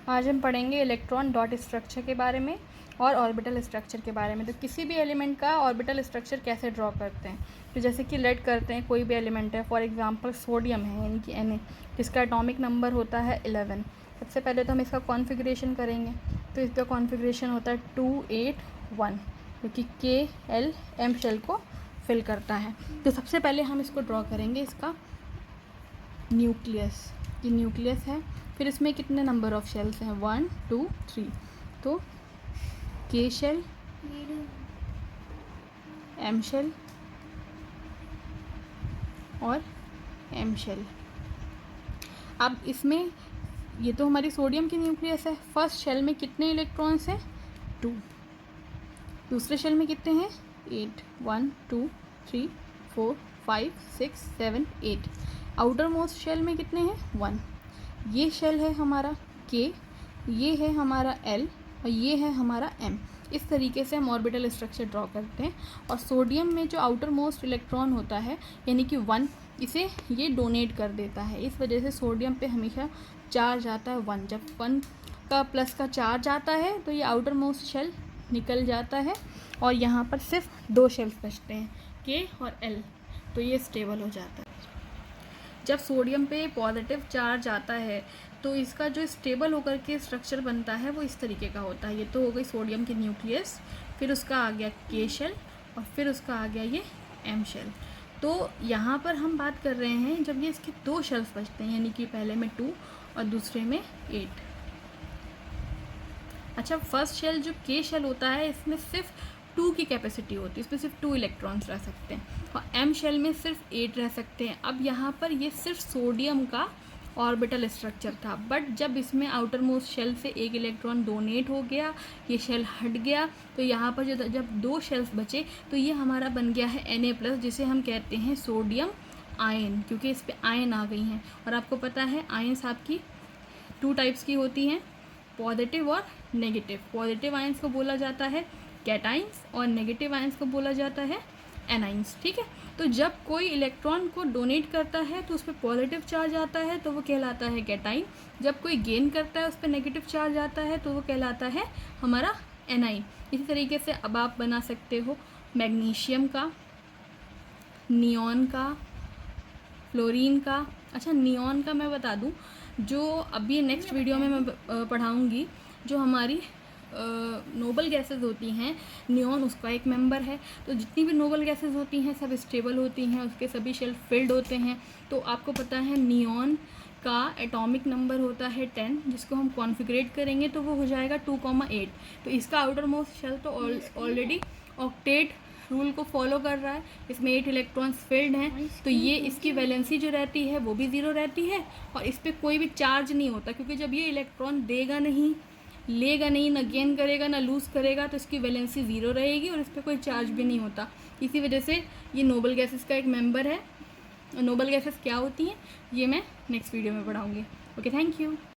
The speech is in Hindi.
आज हम पढ़ेंगे इलेक्ट्रॉन डॉट स्ट्रक्चर के बारे में और ऑर्बिटल स्ट्रक्चर के बारे में। तो किसी भी एलिमेंट का ऑर्बिटल स्ट्रक्चर कैसे ड्रॉ करते हैं, तो जैसे कि लेट करते हैं कोई भी एलिमेंट है, फॉर एग्जांपल सोडियम है यानी कि Na, जिसका एटॉमिक नंबर होता है 11। सबसे पहले तो हम इसका कॉन्फ़िगरेशन करेंगे। तो इसका कॉन्फ़िगरेशन होता है 281, जो कि KLM शेल को फिल करता है। तो सबसे पहले हम इसको ड्रॉ करेंगे, इसका न्यूक्लियस। ये न्यूक्लियस है। फिर इसमें कितने नंबर ऑफ शेल्स हैं, 1 2 3। तो K शेल, M शेल और M शेल। अब इसमें ये तो हमारी सोडियम की न्यूक्लियस है। फर्स्ट शेल में कितने इलेक्ट्रॉन्स हैं, 2। दूसरे शेल में कितने हैं, 8। 1 2 3 4 5 6 7 8। आउटर मोस्ट शेल में कितने हैं, 1। ये शेल है हमारा K, ये है हमारा L और ये है हमारा M। इस तरीके से हम ऑर्बिटल स्ट्रक्चर ड्रॉ करते हैं। और सोडियम में जो आउटर मोस्ट इलेक्ट्रॉन होता है यानी कि 1, इसे ये डोनेट कर देता है। इस वजह से सोडियम पे हमेशा चार्ज आता है 1। जब 1 का प्लस का चार्ज आता है तो ये आउटर मोस्ट शेल निकल जाता है और यहाँ पर सिर्फ 2 शेल्स बचते हैं, K और L। तो ये स्टेबल हो जाता है। जब सोडियम पे पॉजिटिव चार्ज आता है तो इसका जो स्टेबल होकर के स्ट्रक्चर बनता है वो इस तरीके का होता है। ये तो हो गई सोडियम की न्यूक्लियस, फिर उसका आ गया K शेल और फिर उसका आ गया ये M शेल। तो यहाँ पर हम बात कर रहे हैं जब ये इसके 2 शेल्स बचते हैं, यानी कि पहले में 2 और दूसरे में 8। अच्छा, फर्स्ट शेल जो K शेल होता है इसमें सिर्फ 2 की कैपेसिटी होती है, इसमें सिर्फ 2 इलेक्ट्रॉन्स रह सकते हैं और M शेल में सिर्फ 8 रह सकते हैं। अब यहाँ पर ये सिर्फ सोडियम का ऑर्बिटल स्ट्रक्चर था, बट जब इसमें आउटर मोस्ट शेल से 1 इलेक्ट्रॉन डोनेट हो गया, ये शेल हट गया, तो यहाँ पर जब 2 शेल्स बचे तो ये हमारा बन गया है Na+, जिसे हम कहते हैं सोडियम आयन, क्योंकि इस पर आयन आ गई हैं। और आपको पता है आयन्स आपकी 2 टाइप्स की होती हैं, पॉजिटिव और नेगेटिव। पॉजिटिव आयंस को बोला जाता है कैटाइंस और नेगेटिव आयंस को बोला जाता है एनाइंस। ठीक है, तो जब कोई इलेक्ट्रॉन को डोनेट करता है तो उस पर पॉजिटिव चार्ज आता है तो वो कहलाता है कैटाइन। जब कोई गेन करता है उस पर नेगेटिव चार्ज आता है तो वो कहलाता है हमारा एनाइन। इसी तरीके से अब आप बना सकते हो मैग्नीशियम का, नियॉन का, फ्लोरीन का। अच्छा, नियॉन का मैं बता दूं, जो अभी नेक्स्ट वीडियो में मैं पढ़ाऊंगी, जो हमारी नोबल गैसेस होती हैं, नियॉन उसका एक मेंबर है। तो जितनी भी नोबल गैसेस होती हैं सब स्टेबल होती हैं, उसके सभी शेल फिल्ड होते हैं। तो आपको पता है नियॉन का एटॉमिक नंबर होता है 10, जिसको हम कॉन्फ़िगरेट करेंगे तो वो हो जाएगा 2,8। तो इसका आउटर मोस्ट शेल तो ऑलरेडी ऑक्टेट रूल को फॉलो कर रहा है, इसमें 8 इलेक्ट्रॉन्स फिल्ड हैं। तो ये इसकी वैलेंसी जो रहती है वो भी 0 रहती है और इस पर कोई भी चार्ज नहीं होता, क्योंकि जब ये इलेक्ट्रॉन देगा नहीं, लेगा नहीं, ना गेन करेगा ना लूज़ करेगा, तो इसकी वैलेंसी 0 रहेगी और इस पर कोई चार्ज भी नहीं होता। इसी वजह से ये नोबल गैसेस का एक मेंबर है। नोबल गैसेस क्या होती हैं ये मैं नेक्स्ट वीडियो में पढ़ाऊँगी। Okay, thank you.